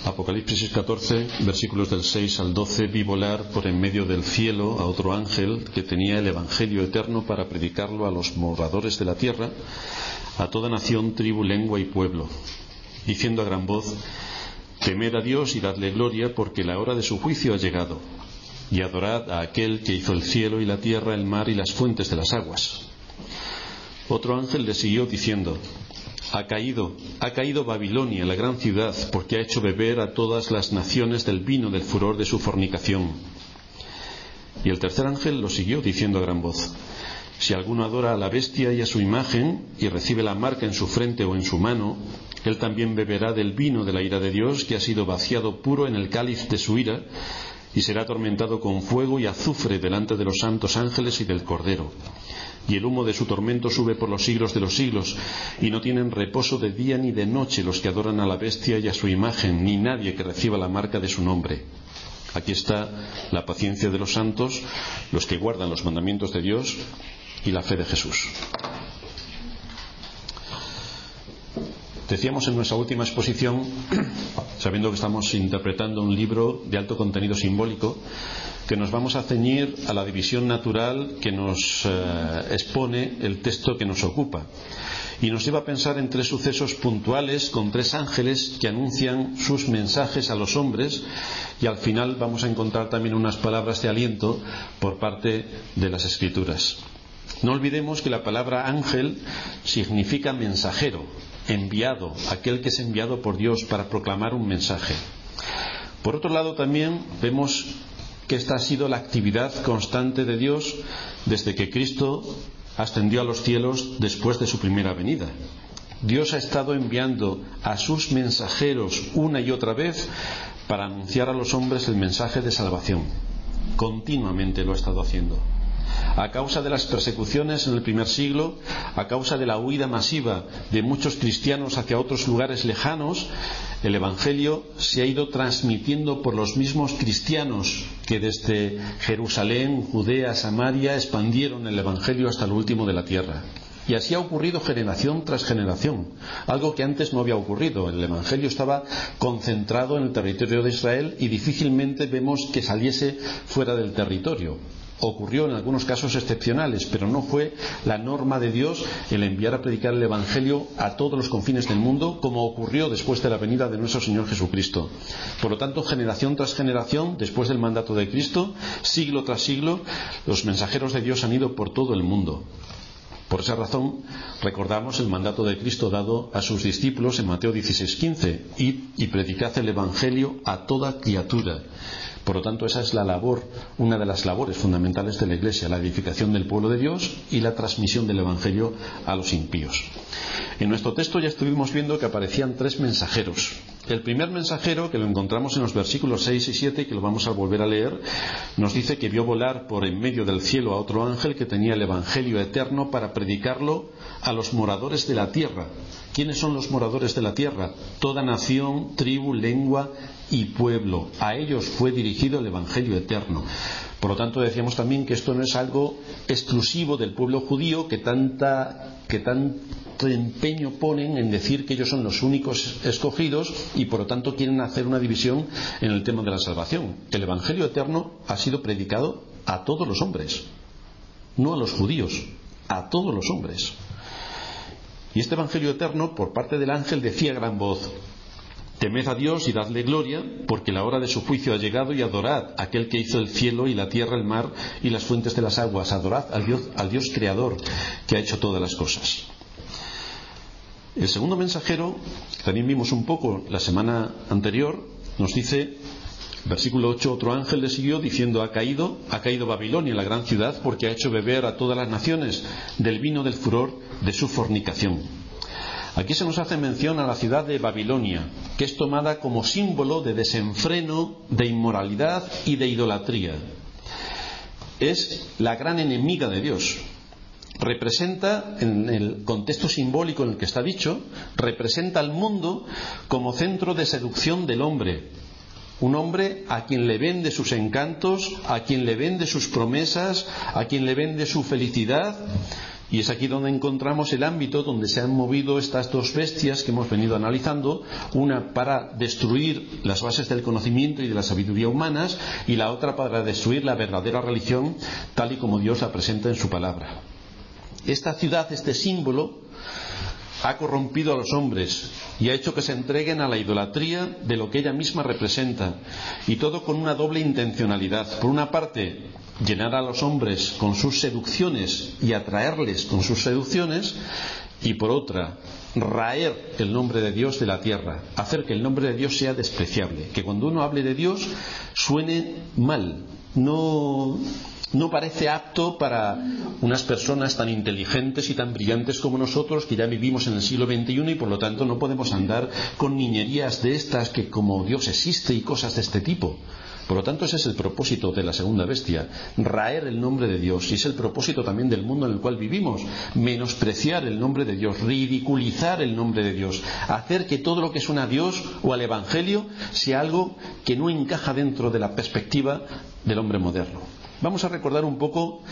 Apocalipsis 14, versículos del 6 al 12. Vi volar por en medio del cielo a otro ángel que tenía el Evangelio eterno para predicarlo a los moradores de la tierra, a toda nación, tribu, lengua y pueblo, diciendo a gran voz: temed a Dios y dadle gloria, porque la hora de su juicio ha llegado, y adorad a aquel que hizo el cielo y la tierra, el mar y las fuentes de las aguas. Otro ángel le siguió diciendo: ha caído Babilonia, la gran ciudad, porque ha hecho beber a todas las naciones del vino del furor de su fornicación. Y el tercer ángel lo siguió diciendo a gran voz: si alguno adora a la bestia y a su imagen, y recibe la marca en su frente o en su mano, él también beberá del vino de la ira de Dios, que ha sido vaciado puro en el cáliz de su ira, y será atormentado con fuego y azufre delante de los santos ángeles y del Cordero. Y el humo de su tormento sube por los siglos de los siglos, y no tienen reposo de día ni de noche los que adoran a la bestia y a su imagen, ni nadie que reciba la marca de su nombre. Aquí está la paciencia de los santos, los que guardan los mandamientos de Dios y la fe de Jesús. Decíamos en nuestra última exposición, sabiendo que estamos interpretando un libro de alto contenido simbólico, que nos vamos a ceñir a la división natural que nos expone el texto que nos ocupa. Y nos lleva a pensar en tres sucesos puntuales con tres ángeles que anuncian sus mensajes a los hombres, y al final vamos a encontrar también unas palabras de aliento por parte de las Escrituras. No olvidemos que la palabra ángel significa mensajero, enviado, aquel que es enviado por Dios para proclamar un mensaje. Por otro lado, también vemos que esta ha sido la actividad constante de Dios desde que Cristo ascendió a los cielos después de su primera venida. Dios ha estado enviando a sus mensajeros una y otra vez para anunciar a los hombres el mensaje de salvación. Continuamente lo ha estado haciendo. A causa de las persecuciones en el primer siglo, a causa de la huida masiva de muchos cristianos hacia otros lugares lejanos, el Evangelio se ha ido transmitiendo por los mismos cristianos que desde Jerusalén, Judea, Samaria expandieron el Evangelio hasta lo último de la tierra. Y así ha ocurrido generación tras generación, algo que antes no había ocurrido. El Evangelio estaba concentrado en el territorio de Israel y difícilmente vemos que saliese fuera del territorio. Ocurrió en algunos casos excepcionales, pero no fue la norma de Dios el enviar a predicar el Evangelio a todos los confines del mundo, como ocurrió después de la venida de nuestro Señor Jesucristo. Por lo tanto, generación tras generación, después del mandato de Cristo, siglo tras siglo, los mensajeros de Dios han ido por todo el mundo. Por esa razón, recordamos el mandato de Cristo dado a sus discípulos en Mateo 16:15: id y predicad el Evangelio a toda criatura. Por lo tanto, esa es la labor, una de las labores fundamentales de la Iglesia, la edificación del pueblo de Dios y la transmisión del Evangelio a los impíos. En nuestro texto ya estuvimos viendo que aparecían tres mensajeros. El primer mensajero, que lo encontramos en los versículos 6 y 7, que lo vamos a volver a leer, nos dice que vio volar por en medio del cielo a otro ángel que tenía el Evangelio eterno para predicarlo a los moradores de la tierra. ¿Quiénes son los moradores de la tierra? Toda nación, tribu, lengua y pueblo. A ellos fue dirigido el Evangelio eterno. Por lo tanto, decíamos también que esto no es algo exclusivo del pueblo judío que tanto empeño ponen en decir que ellos son los únicos escogidos y por lo tanto quieren hacer una división en el tema de la salvación. El Evangelio eterno ha sido predicado a todos los hombres, no a los judíos, a todos los hombres. Y este Evangelio eterno, por parte del ángel, decía a gran voz: temed a Dios y dadle gloria, porque la hora de su juicio ha llegado, y adorad a aquel que hizo el cielo y la tierra, el mar y las fuentes de las aguas. Adorad al Dios creador, que ha hecho todas las cosas. El segundo mensajero, también vimos un poco la semana anterior, nos dice, versículo 8: otro ángel le siguió diciendo: ha caído Babilonia, la gran ciudad, porque ha hecho beber a todas las naciones del vino del furor de su fornicación. Aquí se nos hace mención a la ciudad de Babilonia, que es tomada como símbolo de desenfreno, de inmoralidad y de idolatría. Es la gran enemiga de Dios. representa, en el contexto simbólico en el que está dicho, representa al mundo como centro de seducción del hombre. Un hombre a quien le vende sus encantos, a quien le vende sus promesas, a quien le vende su felicidad. Y es aquí donde encontramos el ámbito donde se han movido estas dos bestias que hemos venido analizando, una para destruir las bases del conocimiento y de la sabiduría humanas, y la otra para destruir la verdadera religión tal y como Dios la presenta en su palabra. Esta ciudad, este símbolo, ha corrompido a los hombres y ha hecho que se entreguen a la idolatría de lo que ella misma representa, y todo con una doble intencionalidad. Por una parte, llenar a los hombres con sus seducciones y atraerles con sus seducciones, y por otra, raer el nombre de Dios de la tierra, hacer que el nombre de Dios sea despreciable, que cuando uno hable de Dios suene mal, no parece apto para unas personas tan inteligentes y tan brillantes como nosotros, que ya vivimos en el siglo XXI, y por lo tanto no podemos andar con niñerías de estas, que como Dios existe y cosas de este tipo. Por lo tanto, ese es el propósito de la segunda bestia, raer el nombre de Dios. Y es el propósito también del mundo en el cual vivimos, menospreciar el nombre de Dios, ridiculizar el nombre de Dios, hacer que todo lo que suena a Dios o al Evangelio sea algo que no encaja dentro de la perspectiva del hombre moderno. Vamos a recordar un poco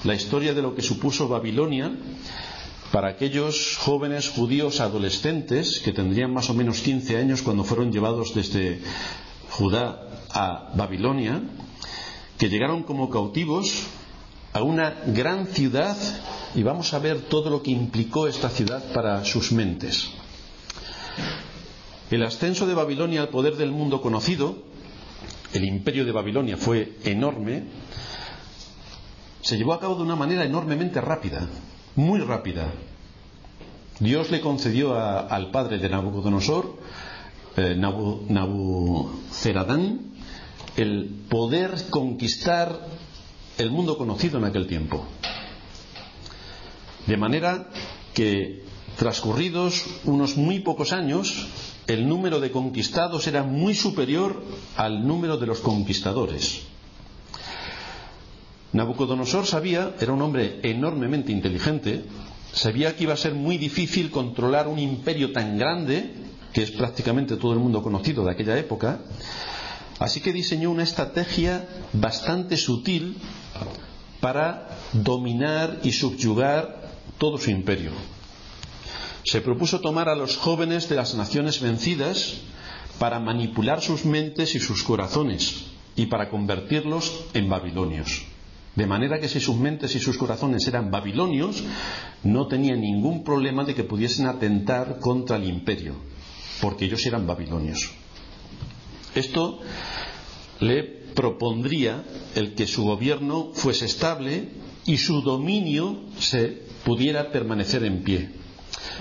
la historia de lo que supuso Babilonia para aquellos jóvenes judíos adolescentes que tendrían más o menos 15 años cuando fueron llevados desde Judá a Babilonia, que llegaron como cautivos a una gran ciudad, y vamos a ver todo lo que implicó esta ciudad para sus mentes. El ascenso de Babilonia al poder del mundo conocido, el imperio de Babilonia fue enorme, se llevó a cabo de una manera enormemente rápida, muy rápida. Dios le concedió al padre de Nabucodonosor, Nabuzaradán, el poder conquistar el mundo conocido en aquel tiempo. De manera que, transcurridos unos muy pocos años, el número de conquistados era muy superior al número de los conquistadores. Nabucodonosor era un hombre enormemente inteligente, sabía que iba a ser muy difícil controlar un imperio tan grande, que es prácticamente todo el mundo conocido de aquella época, así que diseñó una estrategia bastante sutil para dominar y subyugar todo su imperio. Se propuso tomar a los jóvenes de las naciones vencidas para manipular sus mentes y sus corazones, y para convertirlos en babilonios. De manera que si sus mentes y sus corazones eran babilonios, no tenían ningún problema de que pudiesen atentar contra el imperio, porque ellos eran babilonios. Esto le propondría el que su gobierno fuese estable y su dominio se pudiera permanecer en pie.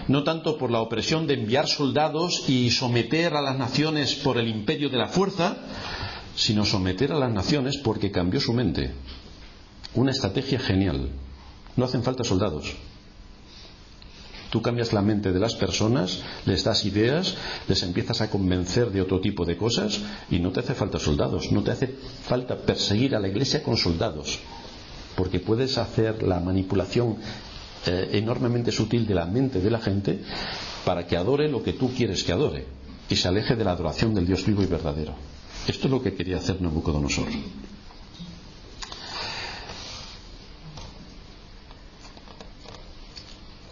No tanto por la opresión de enviar soldados y someter a las naciones por el imperio de la fuerza, sino someter a las naciones porque cambió su mente. Una estrategia genial. No hacen falta soldados. Tú cambias la mente de las personas, les das ideas, les empiezas a convencer de otro tipo de cosas, y no te hace falta soldados, no te hace falta perseguir a la iglesia con soldados, porque puedes hacer la manipulación enormemente sutil de la mente de la gente para que adore lo que tú quieres que adore y se aleje de la adoración del Dios vivo y verdadero. Esto es lo que quería hacer Nabucodonosor.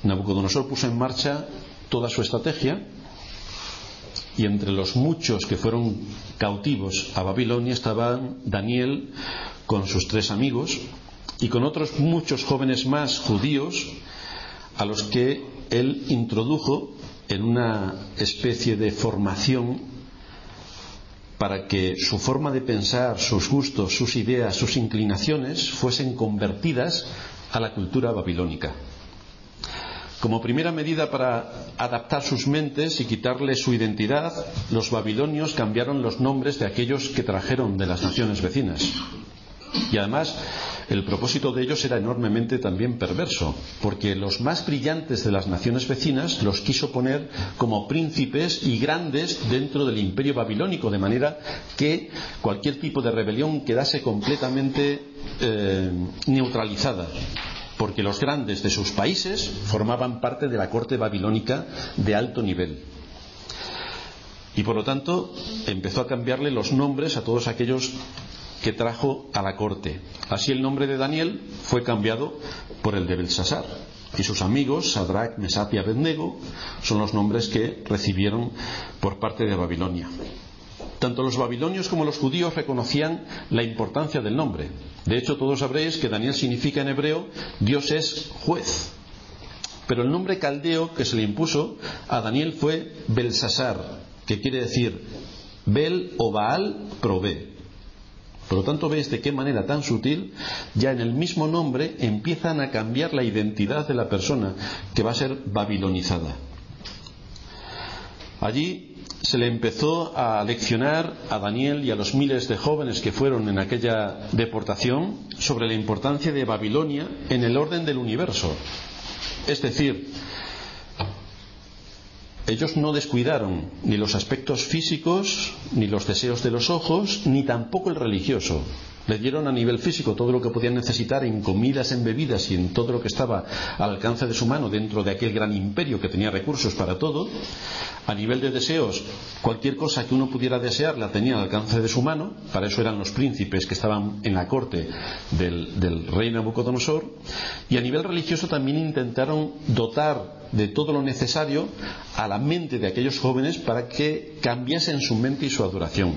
Nabucodonosor puso en marcha toda su estrategia, y entre los muchos que fueron cautivos a Babilonia estaban Daniel con sus 3 amigos y con otros muchos jóvenes más judíos, a los que él introdujo en una especie de formación para que su forma de pensar, sus gustos, sus ideas, sus inclinaciones fuesen convertidas a la cultura babilónica. Como primera medida para adaptar sus mentes y quitarles su identidad, los babilonios cambiaron los nombres de aquellos que trajeron de las naciones vecinas. Y además, el propósito de ellos era enormemente también perverso, porque los más brillantes de las naciones vecinas los quiso poner como príncipes y grandes dentro del imperio babilónico, de manera que cualquier tipo de rebelión quedase completamente neutralizada. porque los grandes de sus países formaban parte de la corte babilónica de alto nivel. Y por lo tanto empezó a cambiarle los nombres a todos aquellos que trajo a la corte. Así el nombre de Daniel fue cambiado por el de Belsasar, y sus amigos Sadrach, Mesach y Abednego son los nombres que recibieron por parte de Babilonia. Tanto los babilonios como los judíos reconocían la importancia del nombre. De hecho, todos sabréis que Daniel significa en hebreo Dios es juez. Pero el nombre caldeo que se le impuso a Daniel fue Belsasar, que quiere decir Bel o Baal provee. Por lo tanto, veis de qué manera tan sutil ya en el mismo nombre empiezan a cambiar la identidad de la persona que va a ser babilonizada. Allí se le empezó a leccionar a Daniel y a los miles de jóvenes que fueron en aquella deportación sobre la importancia de Babilonia en el orden del universo. Es decir, ellos no descuidaron ni los aspectos físicos, ni los deseos de los ojos, ni tampoco el religioso. Le dieron a nivel físico todo lo que podían necesitar en comidas, en bebidas y en todo lo que estaba al alcance de su mano dentro de aquel gran imperio que tenía recursos para todo. A nivel de deseos, cualquier cosa que uno pudiera desear la tenía al alcance de su mano. Para eso eran los príncipes que estaban en la corte del rey Nabucodonosor. Y a nivel religioso también intentaron dotar de todo lo necesario a la mente de aquellos jóvenes para que cambiasen su mente y su adoración.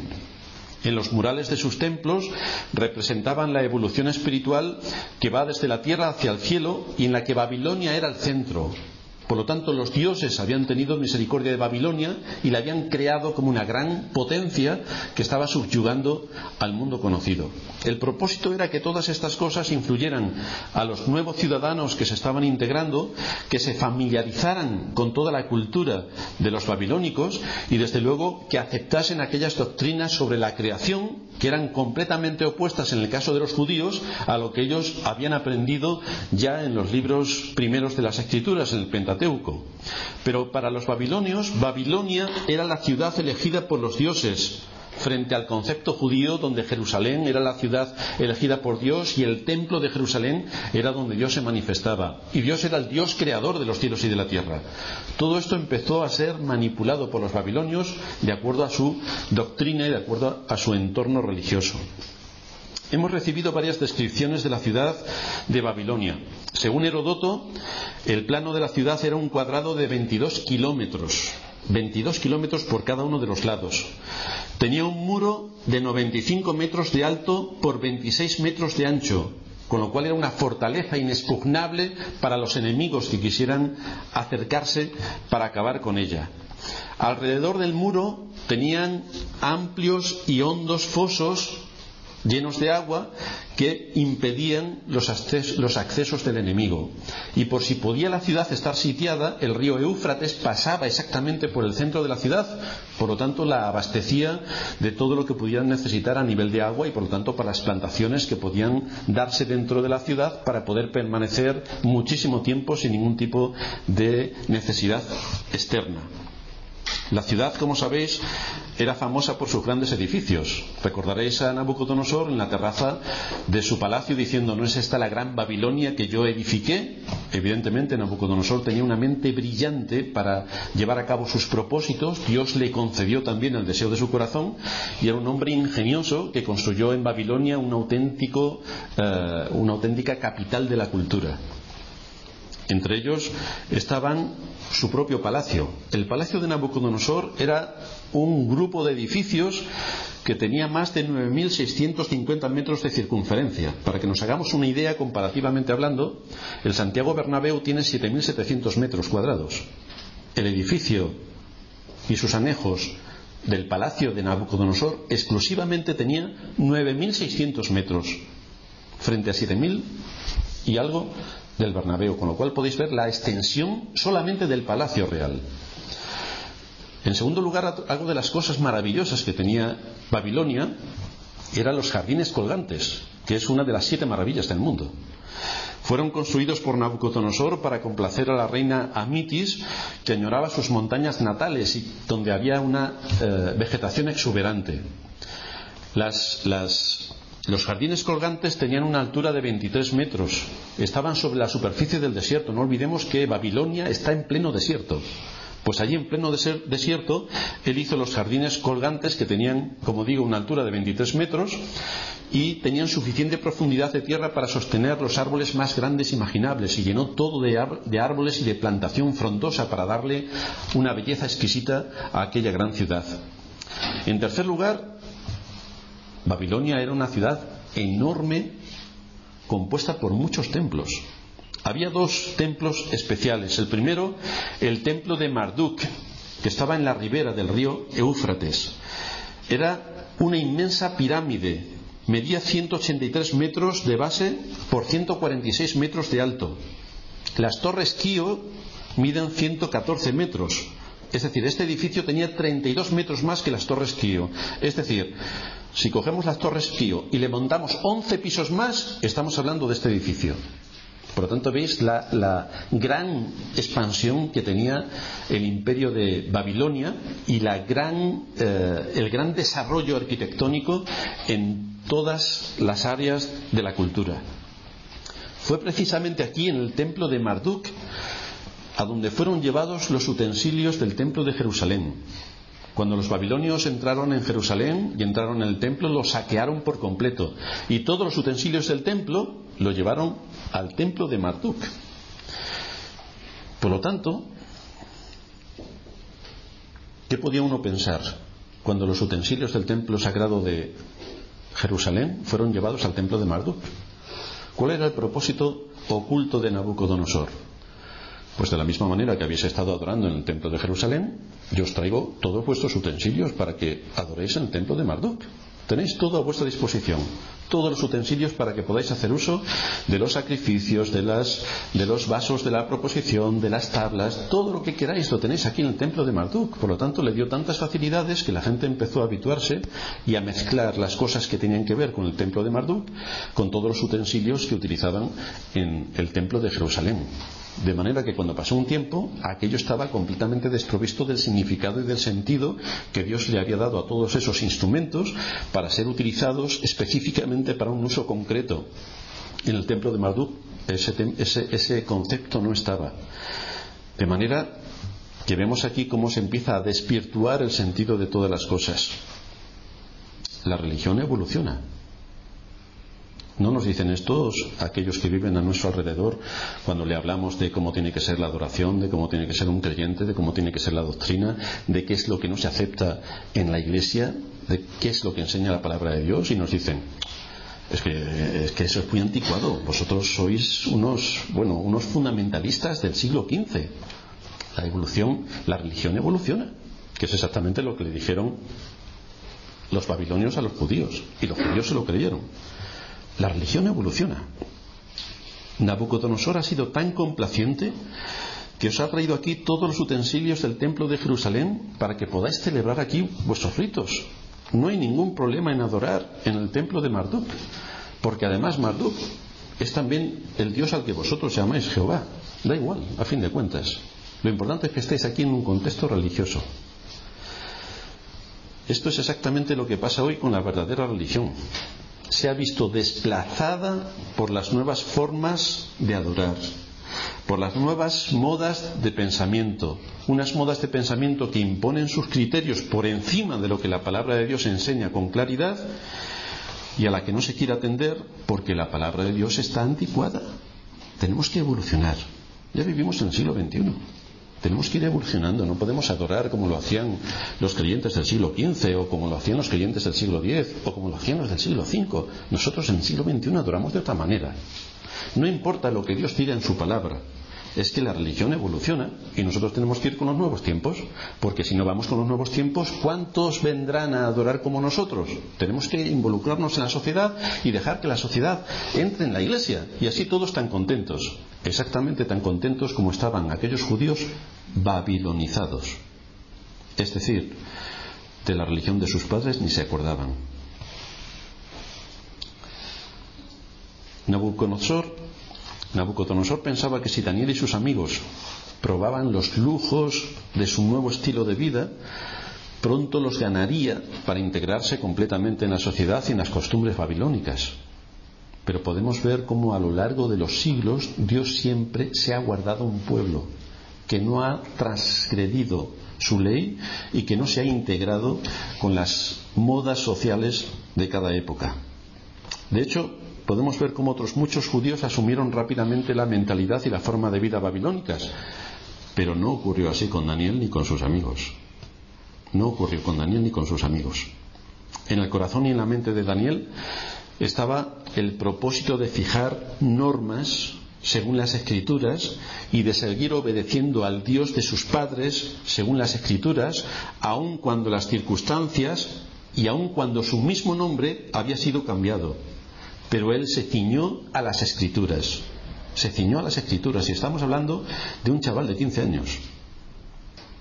En los murales de sus templos representaban la evolución espiritual que va desde la tierra hacia el cielo y en la que Babilonia era el centro. Por lo tanto, los dioses habían tenido misericordia de Babilonia y la habían creado como una gran potencia que estaba subyugando al mundo conocido. El propósito era que todas estas cosas influyeran a los nuevos ciudadanos que se estaban integrando, que se familiarizaran con toda la cultura de los babilónicos y desde luego que aceptasen aquellas doctrinas sobre la creación que eran completamente opuestas en el caso de los judíos a lo que ellos habían aprendido ya en los libros primeros de las Escrituras, en el Pentateuco. Pero para los babilonios, Babilonia era la ciudad elegida por los dioses, frente al concepto judío donde Jerusalén era la ciudad elegida por Dios y el templo de Jerusalén era donde Dios se manifestaba. Y Dios era el Dios creador de los cielos y de la tierra. Todo esto empezó a ser manipulado por los babilonios de acuerdo a su doctrina y de acuerdo a su entorno religioso. Hemos recibido varias descripciones de la ciudad de Babilonia. Según Heródoto, el plano de la ciudad era un cuadrado de 22 kilómetros. 22 kilómetros por cada uno de los lados. Tenía un muro de 95 metros de alto por 26 metros de ancho, con lo cual era una fortaleza inexpugnable para los enemigos que quisieran acercarse para acabar con ella. Alrededor del muro tenían amplios y hondos fosos llenos de agua que impedían los accesos del enemigo. Y por si podía la ciudad estar sitiada, el río Éufrates pasaba exactamente por el centro de la ciudad, por lo tanto la abastecía de todo lo que pudieran necesitar a nivel de agua y por lo tanto para las plantaciones que podían darse dentro de la ciudad para poder permanecer muchísimo tiempo sin ningún tipo de necesidad externa. La ciudad, como sabéis, era famosa por sus grandes edificios. Recordaréis a Nabucodonosor en la terraza de su palacio diciendo: ¿no es esta la gran Babilonia que yo edifiqué? Evidentemente Nabucodonosor tenía una mente brillante para llevar a cabo sus propósitos. Dios le concedió también el deseo de su corazón y era un hombre ingenioso que construyó en Babilonia una auténtica capital de la cultura. Entre ellos estaban su propio palacio. El palacio de Nabucodonosor era un grupo de edificios que tenía más de 9.650 metros de circunferencia. Para que nos hagamos una idea, comparativamente hablando, el Santiago Bernabéu tiene 7.700 metros cuadrados. El edificio y sus anejos del palacio de Nabucodonosor exclusivamente tenía 9.600 metros frente a 7.000 y algo del Bernabéu, con lo cual podéis ver la extensión solamente del Palacio Real. En segundo lugar, algo de las cosas maravillosas que tenía Babilonia eran los jardines colgantes, que es una de las 7 maravillas del mundo. Fueron construidos por Nabucodonosor para complacer a la reina Amitis, que añoraba sus montañas natales y donde había una vegetación exuberante. Las Los jardines colgantes tenían una altura de 23 metros. Estaban sobre la superficie del desierto. No olvidemos que Babilonia está en pleno desierto. Pues allí en pleno desierto él hizo los jardines colgantes que tenían, como digo, una altura de 23 metros y tenían suficiente profundidad de tierra para sostener los árboles más grandes imaginables, y llenó todo de árboles y de plantación frondosa para darle una belleza exquisita a aquella gran ciudad. En tercer lugar, Babilonia era una ciudad enorme, compuesta por muchos templos. Había dos templos especiales. El primero, el templo de Marduk, que estaba en la ribera del río Éufrates. Era una inmensa pirámide. Medía 183 metros de base por 146 metros de alto. Las torres Kio miden 114 metros. Es decir, este edificio tenía 32 metros más que las torres Kio. Es decir, si cogemos las torres Kio y le montamos 11 pisos más, estamos hablando de este edificio. Por lo tanto, veis la gran expansión que tenía el imperio de Babilonia y el gran desarrollo arquitectónico en todas las áreas de la cultura. Fue precisamente aquí, en el templo de Marduk, a donde fueron llevados los utensilios del templo de Jerusalén. Cuando los babilonios entraron en Jerusalén y entraron en el templo, lo saquearon por completo, y todos los utensilios del templo lo llevaron al templo de Marduk. Por lo tanto, ¿qué podía uno pensar cuando los utensilios del templo sagrado de Jerusalén fueron llevados al templo de Marduk? ¿Cuál era el propósito oculto de Nabucodonosor? Pues de la misma manera que habéis estado adorando en el templo de Jerusalén, yo os traigo todos vuestros utensilios para que adoréis en el templo de Marduk. Tenéis todo a vuestra disposición, todos los utensilios para que podáis hacer uso de los sacrificios, de los vasos de la proposición, de las tablas, todo lo que queráis lo tenéis aquí en el templo de Marduk. Por lo tanto, le dio tantas facilidades que la gente empezó a habituarse y a mezclar las cosas que tenían que ver con el templo de Marduk con todos los utensilios que utilizaban en el templo de Jerusalén. De manera que cuando pasó un tiempo, aquello estaba completamente desprovisto del significado y del sentido que Dios le había dado a todos esos instrumentos para ser utilizados específicamente para un uso concreto. En el templo de Marduk ese concepto no estaba. De manera que vemos aquí cómo se empieza a desvirtuar el sentido de todas las cosas. La religión evoluciona. ¿No nos dicen estos aquellos que viven a nuestro alrededor cuando le hablamos de cómo tiene que ser la adoración, de cómo tiene que ser un creyente, de cómo tiene que ser la doctrina, de qué es lo que no se acepta en la iglesia, de qué es lo que enseña la palabra de Dios? Y nos dicen, es que eso es muy anticuado, vosotros sois unos fundamentalistas del siglo XV. La religión evoluciona, que es exactamente lo que le dijeron los babilonios a los judíos, y los judíos se lo creyeron. La religión evoluciona. Nabucodonosor ha sido tan complaciente que os ha traído aquí todos los utensilios del templo de Jerusalén para que podáis celebrar aquí vuestros ritos. No hay ningún problema en adorar en el templo de Marduk, porque además Marduk es también el Dios al que vosotros llamáis Jehová. Da igual, a fin de cuentas. Lo importante es que estéis aquí en un contexto religioso. Esto es exactamente lo que pasa hoy con la verdadera religión. Se ha visto desplazada por las nuevas formas de adorar, por las nuevas modas de pensamiento, unas modas de pensamiento que imponen sus criterios por encima de lo que la palabra de Dios enseña con claridad y a la que no se quiere atender porque la palabra de Dios está anticuada. Tenemos que evolucionar. Ya vivimos en el siglo XXI. Tenemos que ir evolucionando, no podemos adorar como lo hacían los creyentes del siglo XV o como lo hacían los creyentes del siglo X o como lo hacían los del siglo V. Nosotros en el siglo XXI adoramos de otra manera. No importa lo que Dios diga en su palabra, es que la religión evoluciona y nosotros tenemos que ir con los nuevos tiempos, porque si no vamos con los nuevos tiempos, ¿cuántos vendrán a adorar como nosotros? Tenemos que involucrarnos en la sociedad y dejar que la sociedad entre en la iglesia, y así todos tan contentos, exactamente tan contentos como estaban aquellos judíos babilonizados, es decir, de la religión de sus padres ni se acordaban. Nabucodonosor pensaba que si Daniel y sus amigos probaban los lujos de su nuevo estilo de vida, pronto los ganaría para integrarse completamente en la sociedad y en las costumbres babilónicas. Pero podemos ver cómo a lo largo de los siglos Dios siempre se ha guardado un pueblo que no ha transgredido su ley y que no se ha integrado con las modas sociales de cada época. De hecho, podemos ver cómo otros muchos judíos asumieron rápidamente la mentalidad y la forma de vida babilónicas, pero no ocurrió así con Daniel ni con sus amigos. No ocurrió con Daniel ni con sus amigos. En el corazón y en la mente de Daniel estaba el propósito de fijar normas según las Escrituras y de seguir obedeciendo al Dios de sus padres según las Escrituras, aun cuando las circunstancias y aun cuando su mismo nombre había sido cambiado. Pero él se ciñó a las Escrituras. Se ciñó a las Escrituras, y estamos hablando de un chaval de 15 años.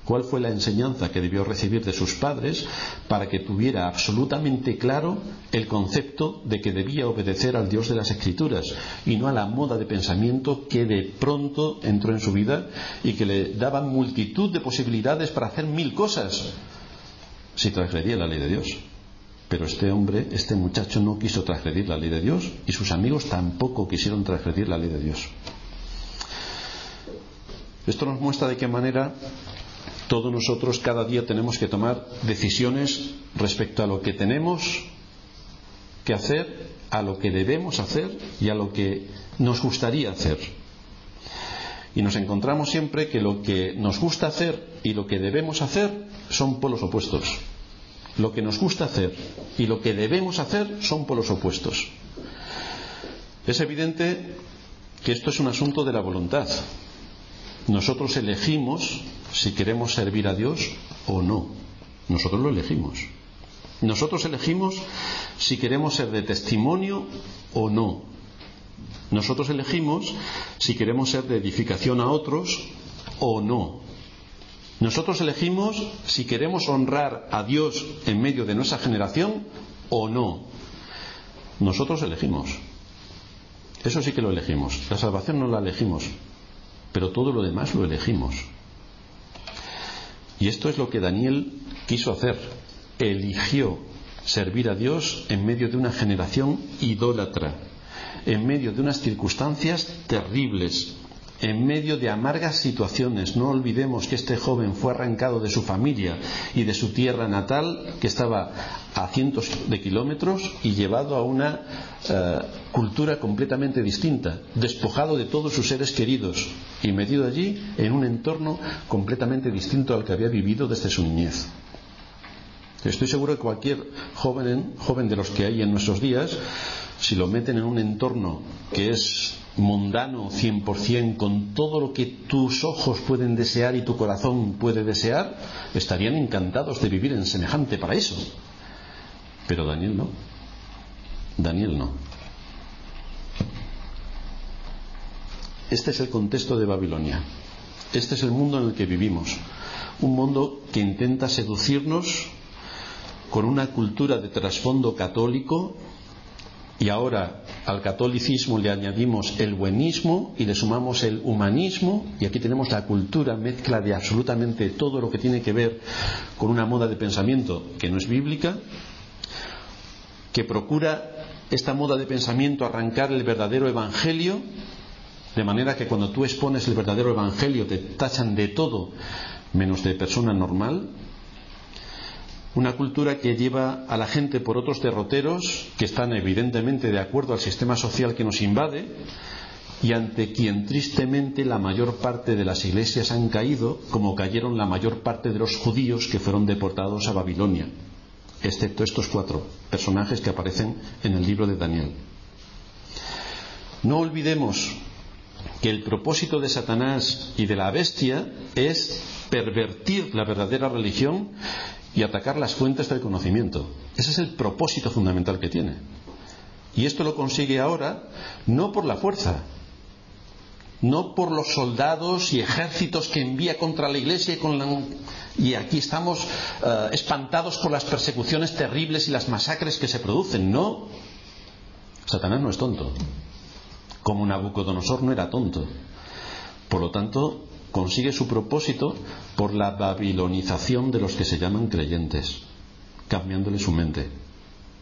¿Cuál fue la enseñanza que debió recibir de sus padres para que tuviera absolutamente claro el concepto de que debía obedecer al Dios de las Escrituras y no a la moda de pensamiento que de pronto entró en su vida y que le daba multitud de posibilidades para hacer 1000 cosas si transgredía la ley de Dios? Pero este muchacho no quiso transgredir la ley de Dios, y sus amigos tampoco quisieron transgredir la ley de Dios. Esto nos muestra de qué manera todos nosotros cada día tenemos que tomar decisiones respecto a lo que tenemos que hacer, a lo que debemos hacer y a lo que nos gustaría hacer. Y nos encontramos siempre que lo que nos gusta hacer y lo que debemos hacer son polos opuestos. Lo que nos gusta hacer y lo que debemos hacer son polos opuestos. Es evidente que esto es un asunto de la voluntad. Nosotros elegimos si queremos servir a Dios o no. Nosotros lo elegimos. Nosotros elegimos si queremos ser de testimonio o no. Nosotros elegimos si queremos ser de edificación a otros o no. Nosotros elegimos si queremos honrar a Dios en medio de nuestra generación o no. Nosotros elegimos. Eso sí que lo elegimos. La salvación no la elegimos, pero todo lo demás lo elegimos. Y esto es lo que Daniel quiso hacer. Eligió servir a Dios en medio de una generación idólatra, en medio de unas circunstancias terribles, en medio de amargas situaciones. No olvidemos que este joven fue arrancado de su familia y de su tierra natal, que estaba a cientos de kilómetros, y llevado a una cultura completamente distinta, despojado de todos sus seres queridos y metido allí en un entorno completamente distinto al que había vivido desde su niñez. Estoy seguro que cualquier joven de los que hay en nuestros días, si lo meten en un entorno que es mundano 100%, con todo lo que tus ojos pueden desear y tu corazón puede desear, estarían encantados de vivir en semejante paraíso. Pero Daniel no. Daniel no. Este es el contexto de Babilonia. Este es el mundo en el que vivimos. Un mundo que intenta seducirnos con una cultura de trasfondo católico. Y ahora al catolicismo le añadimos el buenismo y le sumamos el humanismo, y aquí tenemos la cultura mezcla de absolutamente todo lo que tiene que ver con una moda de pensamiento que no es bíblica, que procura esta moda de pensamiento arrancar el verdadero evangelio, de manera que cuando tú expones el verdadero evangelio te tachan de todo menos de persona normal. Una cultura que lleva a la gente por otros derroteros que están evidentemente de acuerdo al sistema social que nos invade, y ante quien tristemente la mayor parte de las iglesias han caído, como cayeron la mayor parte de los judíos que fueron deportados a Babilonia, excepto estos 4 personajes que aparecen en el libro de Daniel. No olvidemos que el propósito de Satanás y de la bestia es pervertir la verdadera religión y atacar las fuentes del conocimiento. Ese es el propósito fundamental que tiene. Y esto lo consigue ahora no por la fuerza, no por los soldados y ejércitos que envía contra la iglesia y aquí estamos espantados por las persecuciones terribles y las masacres que se producen. No, Satanás no es tonto, como Nabucodonosor no era tonto. Por lo tanto, consigue su propósito por la babilonización de los que se llaman creyentes, cambiándoles su mente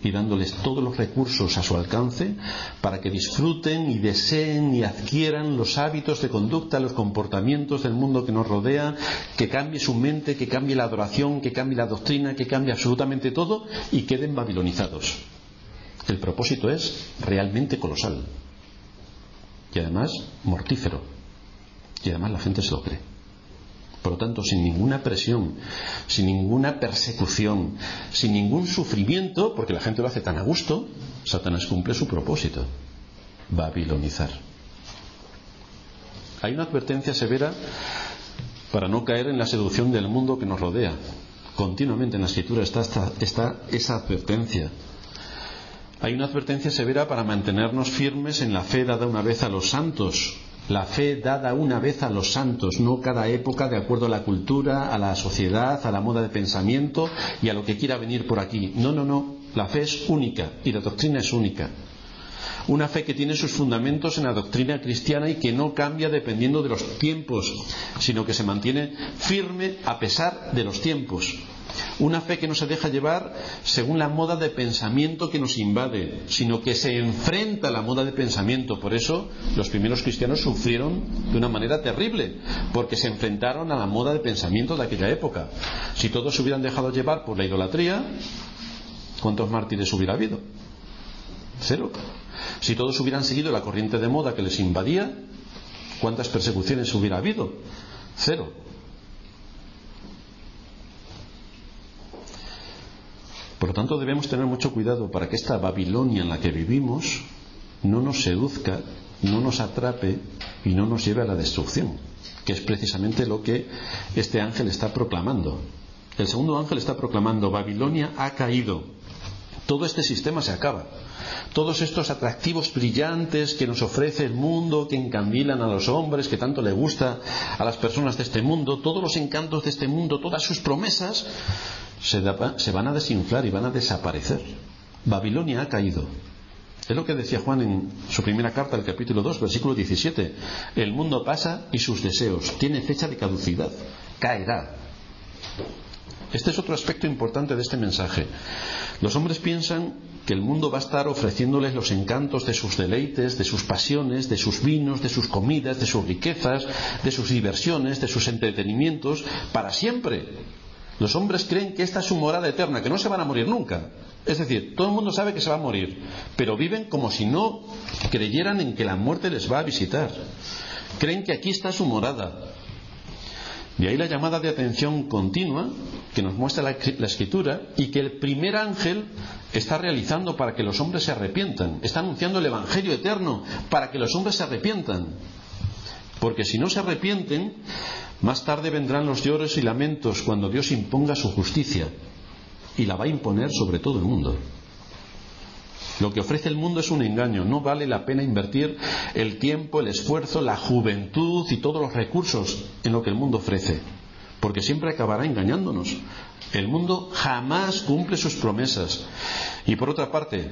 y dándoles todos los recursos a su alcance para que disfruten y deseen y adquieran los hábitos de conducta, los comportamientos del mundo que nos rodea, que cambie su mente, que cambie la adoración, que cambie la doctrina, que cambie absolutamente todo y queden babilonizados. El propósito es realmente colosal y además mortífero, y además la gente se lo cree. Por lo tanto, sin ninguna presión, sin ninguna persecución, sin ningún sufrimiento, porque la gente lo hace tan a gusto, Satanás cumple su propósito: babilonizar. Hay una advertencia severa para no caer en la seducción del mundo que nos rodea. Continuamente en la Escritura está esa advertencia. Hay una advertencia severa para mantenernos firmes en la fe dada una vez a los santos. La fe dada una vez a los santos, no cada época de acuerdo a la cultura, a la sociedad, a la moda de pensamiento y a lo que quiera venir por aquí. No, no, no. La fe es única y la doctrina es única. Una fe que tiene sus fundamentos en la doctrina cristiana y que no cambia dependiendo de los tiempos, sino que se mantiene firme a pesar de los tiempos. Una fe que no se deja llevar según la moda de pensamiento que nos invade, sino que se enfrenta a la moda de pensamiento. Por eso los primeros cristianos sufrieron de una manera terrible, porque se enfrentaron a la moda de pensamiento de aquella época. Si todos se hubieran dejado llevar por la idolatría, ¿cuántos mártires hubiera habido? 0. Si todos hubieran seguido la corriente de moda que les invadía, ¿cuántas persecuciones hubiera habido? 0. Por lo tanto, debemos tener mucho cuidado para que esta Babilonia en la que vivimos no nos seduzca, no nos atrape y no nos lleve a la destrucción, que es precisamente lo que este ángel está proclamando. El segundo ángel está proclamando: Babilonia ha caído. Todo este sistema se acaba. Todos estos atractivos brillantes que nos ofrece el mundo, que encandilan a los hombres, que tanto le gusta a las personas de este mundo, todos los encantos de este mundo, todas sus promesas, se van a desinflar y van a desaparecer. Babilonia ha caído. Es lo que decía Juan en su primera carta, el capítulo 2, versículo 17. El mundo pasa y sus deseos. Tiene fecha de caducidad. Caerá. Este es otro aspecto importante de este mensaje. Los hombres piensan que el mundo va a estar ofreciéndoles los encantos de sus deleites, de sus pasiones, de sus vinos, de sus comidas, de sus riquezas, de sus diversiones, de sus entretenimientos, para siempre. Los hombres creen que esta es su morada eterna, que no se van a morir nunca. Es decir, todo el mundo sabe que se va a morir, pero viven como si no creyeran en que la muerte les va a visitar. Creen que aquí está su morada. De ahí la llamada de atención continua que nos muestra la Escritura y que el primer ángel está realizando para que los hombres se arrepientan. Está anunciando el Evangelio eterno para que los hombres se arrepientan. Porque si no se arrepienten, más tarde vendrán los lloros y lamentos cuando Dios imponga su justicia, y la va a imponer sobre todo el mundo. Lo que ofrece el mundo es un engaño. No vale la pena invertir el tiempo, el esfuerzo, la juventud y todos los recursos en lo que el mundo ofrece, porque siempre acabará engañándonos. El mundo jamás cumple sus promesas. Y por otra parte,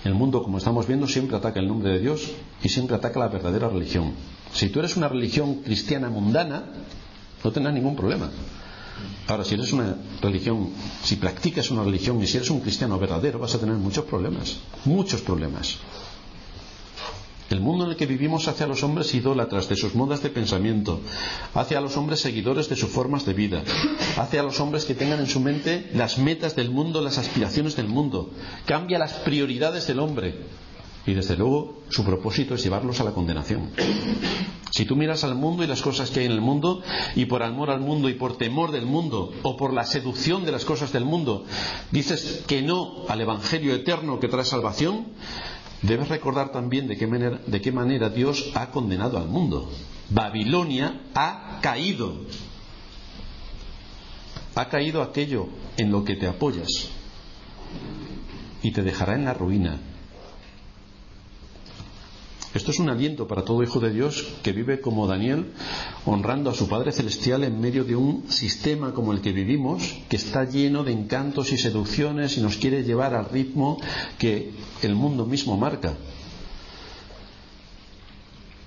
el mundo, como estamos viendo, siempre ataca el nombre de Dios y siempre ataca la verdadera religión. Si tú eres una religión cristiana mundana, no tendrás ningún problema. Ahora, si eres una religión, si practicas una religión y si eres un cristiano verdadero, vas a tener muchos problemas. Muchos problemas. El mundo en el que vivimos hace a los hombres idólatras de sus modas de pensamiento, hace a los hombres seguidores de sus formas de vida, hace a los hombres que tengan en su mente las metas del mundo, las aspiraciones del mundo, cambia las prioridades del hombre y desde luego su propósito es llevarlos a la condenación. Si tú miras al mundo y las cosas que hay en el mundo, y por amor al mundo y por temor del mundo o por la seducción de las cosas del mundo dices que no al Evangelio eterno que trae salvación, debes recordar también de qué manera Dios ha condenado al mundo. Babilonia ha caído. Ha caído aquello en lo que te apoyas y te dejará en la ruina. Esto es un aliento para todo hijo de Dios que vive como Daniel, honrando a su Padre Celestial en medio de un sistema como el que vivimos, que está lleno de encantos y seducciones y nos quiere llevar al ritmo que el mundo mismo marca.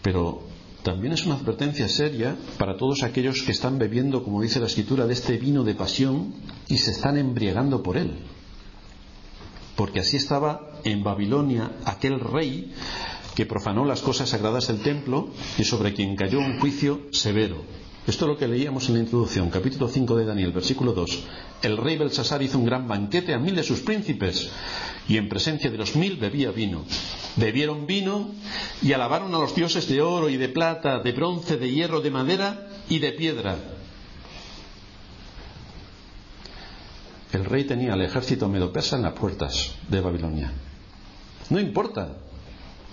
Pero también es una advertencia seria para todos aquellos que están bebiendo, como dice la Escritura, de este vino de pasión y se están embriagando por él. Porque así estaba en Babilonia aquel rey que profanó las cosas sagradas del templo y sobre quien cayó un juicio severo. Esto es lo que leíamos en la introducción, capítulo 5 de Daniel, versículo 2. El rey Belsasar hizo un gran banquete a 1000 de sus príncipes y en presencia de los 1000 bebía vino. Bebieron vino y alabaron a los dioses de oro y de plata, de bronce, de hierro, de madera y de piedra. El rey tenía al ejército medo-persa en las puertas de Babilonia. No importa.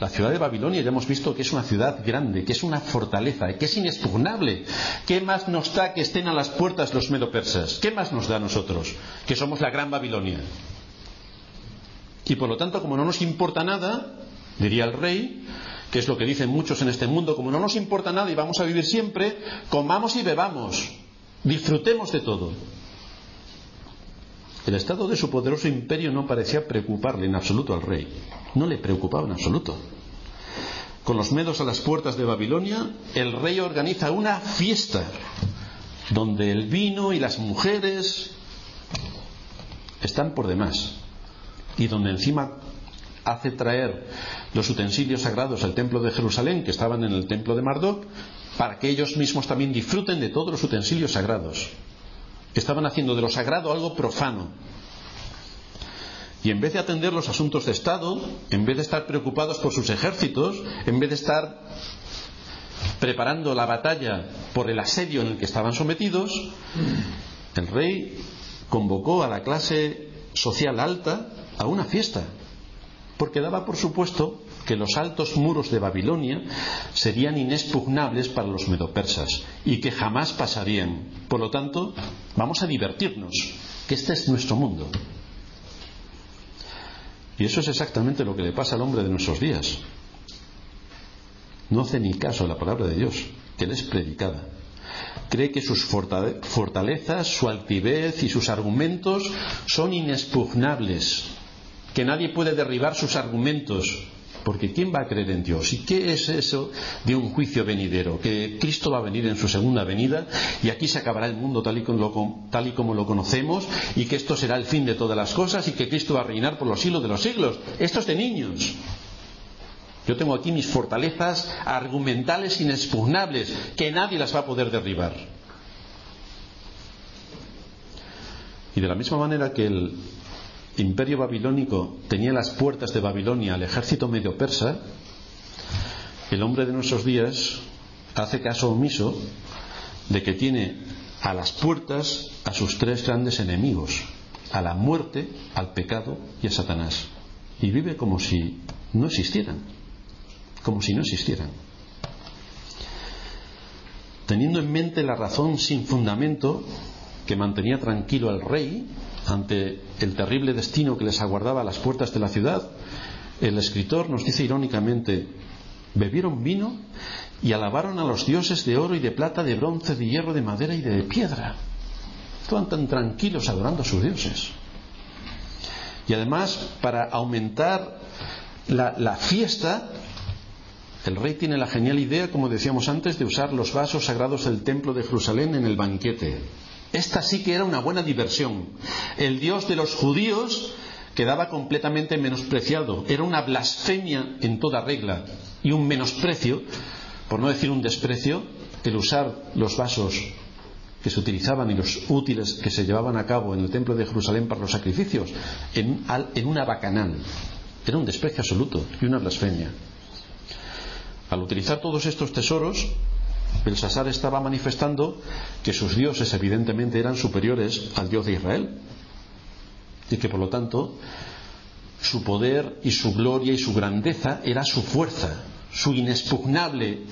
La ciudad de Babilonia ya hemos visto que es una ciudad grande, que es una fortaleza, que es inexpugnable. ¿Qué más nos da que estén a las puertas los medo-persas? ¿Qué más nos da a nosotros? Que somos la gran Babilonia. Y por lo tanto, como no nos importa nada, diría el rey, que es lo que dicen muchos en este mundo, como no nos importa nada y vamos a vivir siempre, comamos y bebamos, disfrutemos de todo. El estado de su poderoso imperio no parecía preocuparle en absoluto al rey. No le preocupaba en absoluto. Con los medos a las puertas de Babilonia, el rey organiza una fiesta donde el vino y las mujeres están por demás y donde encima hace traer los utensilios sagrados al templo de Jerusalén, que estaban en el templo de Marduk, para que ellos mismos también disfruten de todos los utensilios sagrados. Estaban haciendo de lo sagrado algo profano. Y en vez de atender los asuntos de Estado, en vez de estar preocupados por sus ejércitos, en vez de estar preparando la batalla por el asedio en el que estaban sometidos, el rey convocó a la clase social alta a una fiesta, porque daba por supuesto que los altos muros de Babilonia serían inexpugnables para los medopersas y que jamás pasarían. Por lo tanto, vamos a divertirnos, que este es nuestro mundo. Y eso es exactamente lo que le pasa al hombre de nuestros días. No hace ni caso a la palabra de Dios, que le es predicada. Cree que sus fortalezas, su altivez y sus argumentos son inexpugnables, que nadie puede derribar sus argumentos. Porque ¿quién va a creer en Dios? ¿Y qué es eso de un juicio venidero? Que Cristo va a venir en su segunda venida y aquí se acabará el mundo tal y como lo conocemos, y que esto será el fin de todas las cosas y que Cristo va a reinar por los siglos de los siglos. Esto es de niños. Yo tengo aquí mis fortalezas argumentales inexpugnables, que nadie las va a poder derribar. Y de la misma manera que el imperio babilónico tenía en las puertas de Babilonia al ejército medio persa, el hombre de nuestros días hace caso omiso de que tiene a las puertas a sus tres grandes enemigos: a la muerte, al pecado y a Satanás, y vive como si no existieran, teniendo en mente la razón sin fundamento que mantenía tranquilo al rey ante el terrible destino que les aguardaba a las puertas de la ciudad. El escritor nos dice irónicamente: bebieron vino y alabaron a los dioses de oro y de plata, de bronce, de hierro, de madera y de piedra. Estaban tan tranquilos adorando a sus dioses. Y además, para aumentar la fiesta, el rey tiene la genial idea, como decíamos antes, de usar los vasos sagrados del templo de Jerusalén en el banquete. Esta sí que era una buena diversión. El Dios de los judíos quedaba completamente menospreciado. Era una blasfemia en toda regla y un menosprecio, por no decir un desprecio, el usar los vasos que se utilizaban y los útiles que se llevaban a cabo en el templo de Jerusalén para los sacrificios en una bacanal. Era un desprecio absoluto y una blasfemia. Al utilizar todos estos tesoros, Belsasar estaba manifestando que sus dioses evidentemente eran superiores al Dios de Israel y que por lo tanto su poder y su gloria y su grandeza era su fuerza, su inexpugnable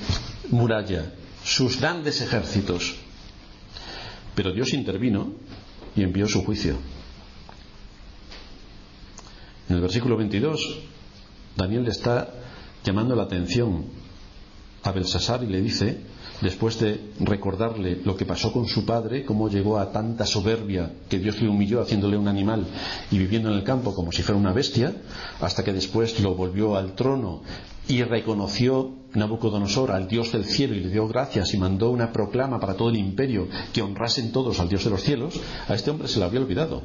muralla, sus grandes ejércitos. Pero Dios intervino y envió su juicio. En el versículo 22, Daniel le está llamando la atención a Belsasar y le dice, después de recordarle lo que pasó con su padre, cómo llegó a tanta soberbia que Dios le humilló haciéndole un animal y viviendo en el campo como si fuera una bestia, hasta que después lo volvió al trono y reconoció Nabucodonosor al Dios del cielo y le dio gracias y mandó una proclama para todo el imperio que honrasen todos al Dios de los cielos, a este hombre se le había olvidado.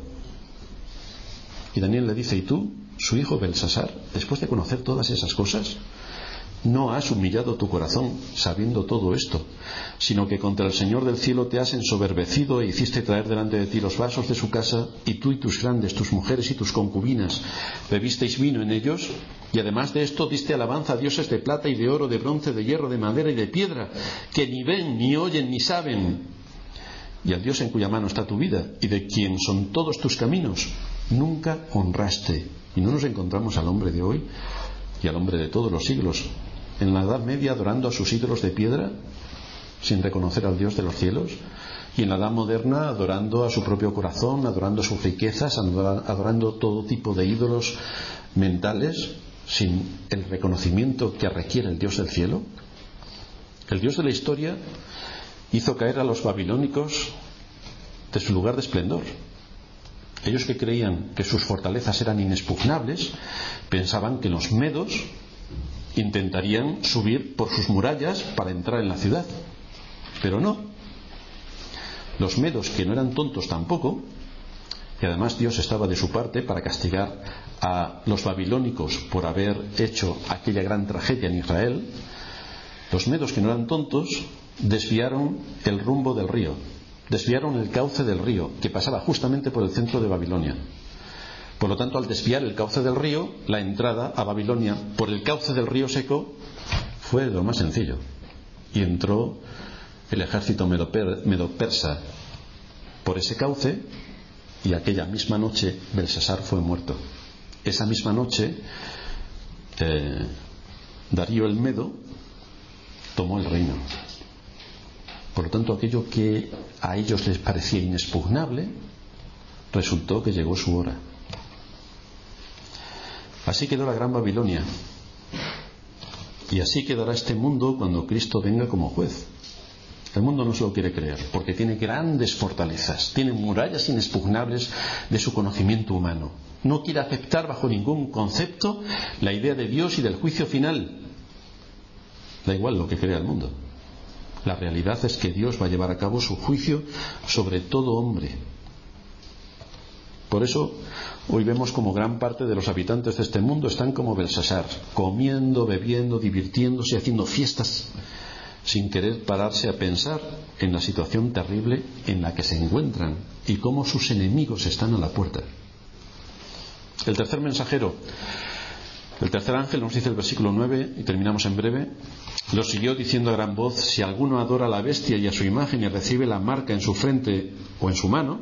Y Daniel le dice: ¿y tú, su hijo Belsasar, después de conocer todas esas cosas, no has humillado tu corazón sabiendo todo esto, sino que contra el Señor del cielo te has ensoberbecido e hiciste traer delante de ti los vasos de su casa, y tú y tus grandes, tus mujeres y tus concubinas bebisteis vino en ellos, y además de esto diste alabanza a dioses de plata y de oro, de bronce, de hierro, de madera y de piedra, que ni ven, ni oyen, ni saben, y al Dios en cuya mano está tu vida y de quien son todos tus caminos nunca honraste. Y no nos encontramos al hombre de hoy y al hombre de todos los siglos en la Edad Media adorando a sus ídolos de piedra sin reconocer al Dios de los cielos, y en la Edad Moderna adorando a su propio corazón, adorando sus riquezas, adorando todo tipo de ídolos mentales sin el reconocimiento que requiere el Dios del cielo. El Dios de la historia hizo caer a los babilónicos de su lugar de esplendor. Ellos, que creían que sus fortalezas eran inexpugnables, pensaban que los medos intentarían subir por sus murallas para entrar en la ciudad, pero no. Los medos, que no eran tontos tampoco, y además Dios estaba de su parte para castigar a los babilónicos por haber hecho aquella gran tragedia en Israel, los medos, que no eran tontos, desviaron el rumbo del río, desviaron el cauce del río, que pasaba justamente por el centro de Babilonia. Por lo tanto, al desviar el cauce del río, la entrada a Babilonia por el cauce del río seco fue lo más sencillo. Y entró el ejército medo-persa por ese cauce, y aquella misma noche Belsasar fue muerto. Esa misma noche Darío el Medo tomó el reino. Por lo tanto, aquello que a ellos les parecía inexpugnable, resultó que llegó su hora. Así quedó la gran Babilonia, y así quedará este mundo cuando Cristo venga como juez. El mundo no se lo quiere creer, porque tiene grandes fortalezas, tiene murallas inexpugnables de su conocimiento humano. No quiere aceptar bajo ningún concepto la idea de Dios y del juicio final. Da igual lo que crea el mundo. La realidad es que Dios va a llevar a cabo su juicio sobre todo hombre. Por eso hoy vemos como gran parte de los habitantes de este mundo están como Belsasar, comiendo, bebiendo, divirtiéndose, haciendo fiestas, sin querer pararse a pensar en la situación terrible en la que se encuentran y cómo sus enemigos están a la puerta. El tercer mensajero, el tercer ángel, nos dice el versículo 9, y terminamos en breve: lo siguió diciendo a gran voz: si alguno adora a la bestia y a su imagen y recibe la marca en su frente o en su mano,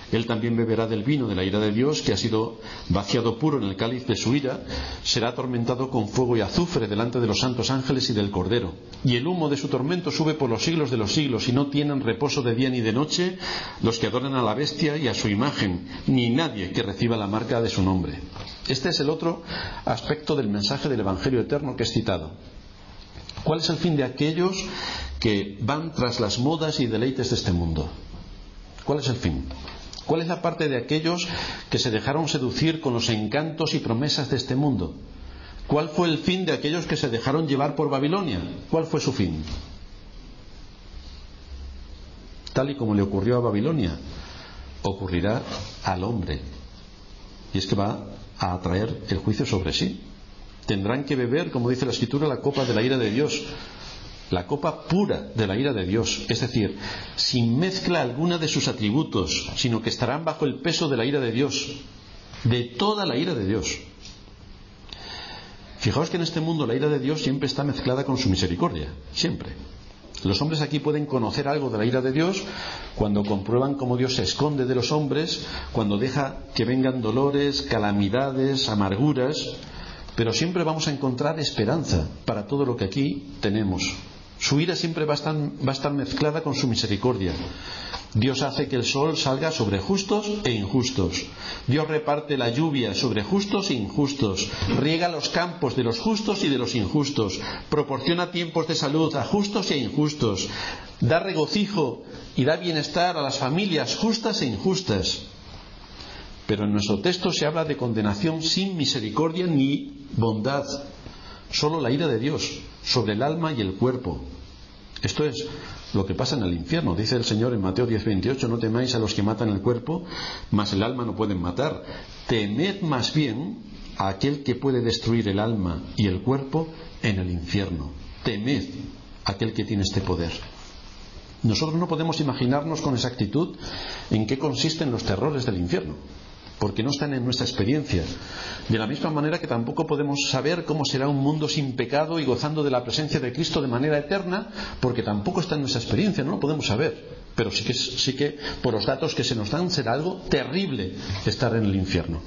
él también beberá del vino de la ira de Dios, que ha sido vaciado puro en el cáliz de su ira. Será atormentado con fuego y azufre delante de los santos ángeles y del Cordero. Y el humo de su tormento sube por los siglos de los siglos, y no tienen reposo de día ni de noche los que adoran a la bestia y a su imagen, ni nadie que reciba la marca de su nombre. Este es el otro aspecto del mensaje del Evangelio eterno que es citado. ¿Cuál es el fin de aquellos que van tras las modas y deleites de este mundo? ¿Cuál es el fin? ¿Cuál es la parte de aquellos que se dejaron seducir con los encantos y promesas de este mundo? ¿Cuál fue el fin de aquellos que se dejaron llevar por Babilonia? ¿Cuál fue su fin? Tal y como le ocurrió a Babilonia, ocurrirá al hombre. Y es que va a atraer el juicio sobre sí. Tendrán que beber, como dice la Escritura, la copa de la ira de Dios. La copa pura de la ira de Dios, es decir, sin mezcla alguna de sus atributos, sino que estarán bajo el peso de la ira de Dios, de toda la ira de Dios. Fijaos que en este mundo la ira de Dios siempre está mezclada con su misericordia, siempre. Los hombres aquí pueden conocer algo de la ira de Dios cuando comprueban cómo Dios se esconde de los hombres, cuando deja que vengan dolores, calamidades, amarguras, pero siempre vamos a encontrar esperanza para todo lo que aquí tenemos. Su ira siempre va a estar mezclada con su misericordia. Dios hace que el sol salga sobre justos e injustos. Dios reparte la lluvia sobre justos e injustos. Riega los campos de los justos y de los injustos. Proporciona tiempos de salud a justos e injustos. Da regocijo y da bienestar a las familias justas e injustas. Pero en nuestro texto se habla de condenación sin misericordia ni bondad. solo la ira de Dios sobre el alma y el cuerpo. Esto es lo que pasa en el infierno. Dice el Señor en Mateo 10:28: no temáis a los que matan el cuerpo, mas el alma no pueden matar. Temed más bien a aquel que puede destruir el alma y el cuerpo en el infierno. Temed a aquel que tiene este poder. Nosotros no podemos imaginarnos con exactitud en qué consisten los terrores del infierno, porque no están en nuestra experiencia. De la misma manera que tampoco podemos saber cómo será un mundo sin pecado y gozando de la presencia de Cristo de manera eterna, porque tampoco está en nuestra experiencia, no lo podemos saber. Pero sí que por los datos que se nos dan será algo terrible estar en el infierno.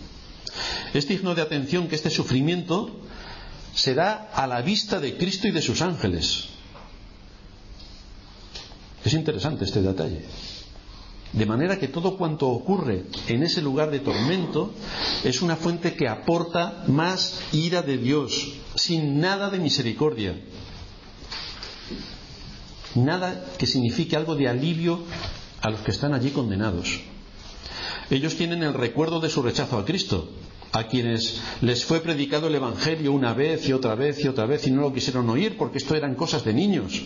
Es digno de atención que este sufrimiento será a la vista de Cristo y de sus ángeles. Es interesante este detalle. De manera que todo cuanto ocurre en ese lugar de tormento es una fuente que aporta más ira de Dios, sin nada de misericordia. Nada que signifique algo de alivio a los que están allí condenados. Ellos tienen el recuerdo de su rechazo a Cristo, a quienes les fue predicado el Evangelio una vez y otra vez y otra vez y no lo quisieron oír porque esto eran cosas de niños.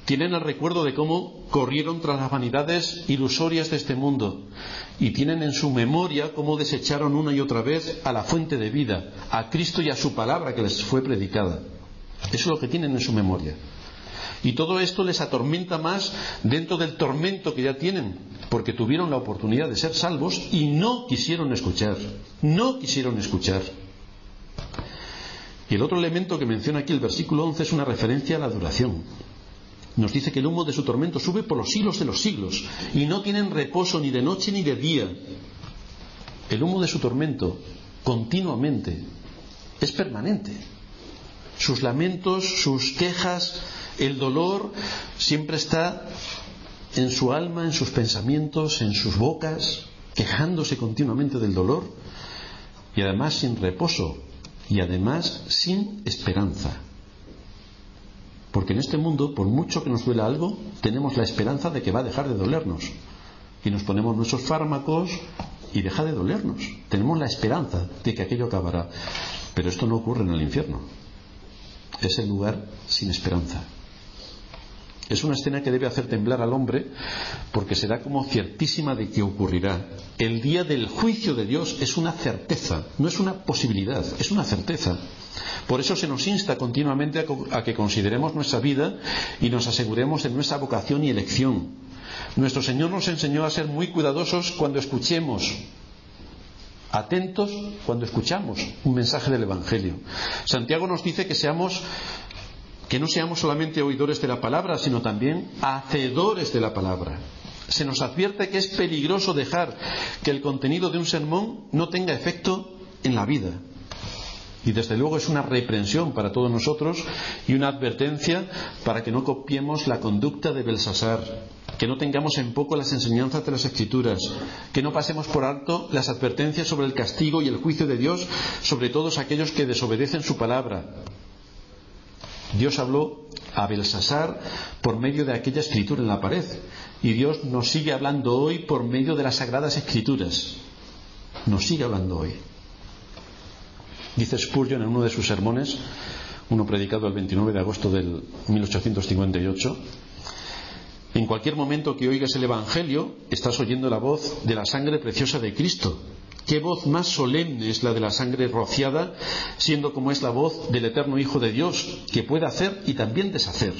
Tienen el recuerdo de cómo corrieron tras las vanidades ilusorias de este mundo y tienen en su memoria cómo desecharon una y otra vez a la fuente de vida, a Cristo y a su palabra que les fue predicada. Eso es lo que tienen en su memoria. Y todo esto les atormenta más dentro del tormento que ya tienen, porque tuvieron la oportunidad de ser salvos y no quisieron escuchar. No quisieron escuchar. Y el otro elemento que menciona aquí el versículo 11 es una referencia a la duración. Nos dice que el humo de su tormento sube por los siglos de los siglos y no tienen reposo ni de noche ni de día. El humo de su tormento continuamente es permanente. Sus lamentos, sus quejas, el dolor siempre está en su alma, en sus pensamientos, en sus bocas, quejándose continuamente del dolor y además sin reposo y además sin esperanza. Porque en este mundo, por mucho que nos duela algo, tenemos la esperanza de que va a dejar de dolernos. Y nos ponemos nuestros fármacos y deja de dolernos. Tenemos la esperanza de que aquello acabará. Pero esto no ocurre en el infierno. Es el lugar sin esperanza. Es una escena que debe hacer temblar al hombre porque será como ciertísima de que ocurrirá. El día del juicio de Dios es una certeza, no es una posibilidad, es una certeza. Por eso se nos insta continuamente a que consideremos nuestra vida y nos aseguremos de nuestra vocación y elección. Nuestro Señor nos enseñó a ser muy cuidadosos cuando escuchemos, atentos cuando escuchamos un mensaje del Evangelio. Santiago nos dice que no seamos solamente oidores de la palabra, sino también hacedores de la palabra. Se nos advierte que es peligroso dejar que el contenido de un sermón no tenga efecto en la vida. Y desde luego es una reprensión para todos nosotros y una advertencia para que no copiemos la conducta de Belsasar, que no tengamos en poco las enseñanzas de las Escrituras, que no pasemos por alto las advertencias sobre el castigo y el juicio de Dios sobre todos aquellos que desobedecen su palabra. Dios habló a Belsasar por medio de aquella escritura en la pared y Dios nos sigue hablando hoy por medio de las Sagradas Escrituras. Nos sigue hablando hoy. Dice Spurgeon en uno de sus sermones, uno predicado el 29 de agosto del 1858, en cualquier momento que oigas el Evangelio, estás oyendo la voz de la sangre preciosa de Cristo. ¿Qué voz más solemne es la de la sangre rociada, siendo como es la voz del eterno Hijo de Dios, que puede hacer y también deshacer?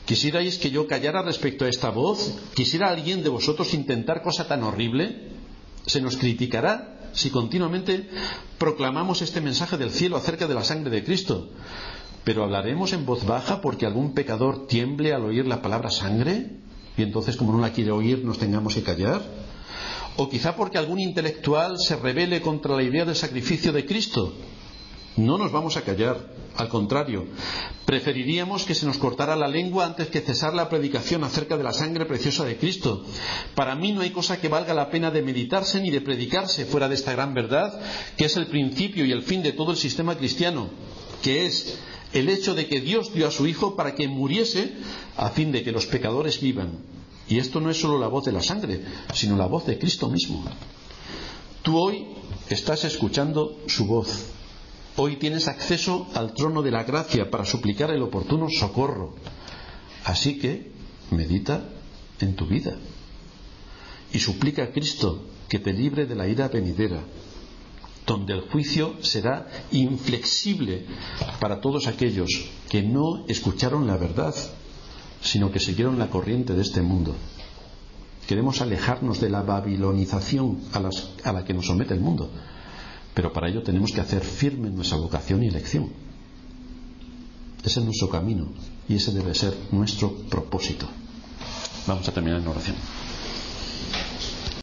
¿Quisierais que yo callara respecto a esta voz? ¿Quisiera alguien de vosotros intentar cosa tan horrible? Se nos criticará si continuamente proclamamos este mensaje del cielo acerca de la sangre de Cristo. ¿Pero hablaremos en voz baja porque algún pecador tiemble al oír la palabra sangre? Y entonces, como no la quiere oír, nos tengamos que callar. ¿O quizá porque algún intelectual se rebele contra la idea del sacrificio de Cristo? No nos vamos a callar, al contrario, preferiríamos que se nos cortara la lengua antes que cesar la predicación acerca de la sangre preciosa de Cristo. Para mí no hay cosa que valga la pena de meditarse ni de predicarse fuera de esta gran verdad, que es el principio y el fin de todo el sistema cristiano, que es el hecho de que Dios dio a su Hijo para que muriese a fin de que los pecadores vivan. Y esto no es solo la voz de la sangre, sino la voz de Cristo mismo. Tú hoy estás escuchando su voz. Hoy tienes acceso al trono de la gracia para suplicar el oportuno socorro. Así que medita en tu vida y suplica a Cristo que te libre de la ira venidera, donde el juicio será inflexible para todos aquellos que no escucharon la verdad, sino que siguieron la corriente de este mundo. Queremos alejarnos de la babilonización a la que nos somete el mundo, pero para ello tenemos que hacer firme nuestra vocación y elección. Ese es nuestro camino y ese debe ser nuestro propósito. Vamos a terminar en oración.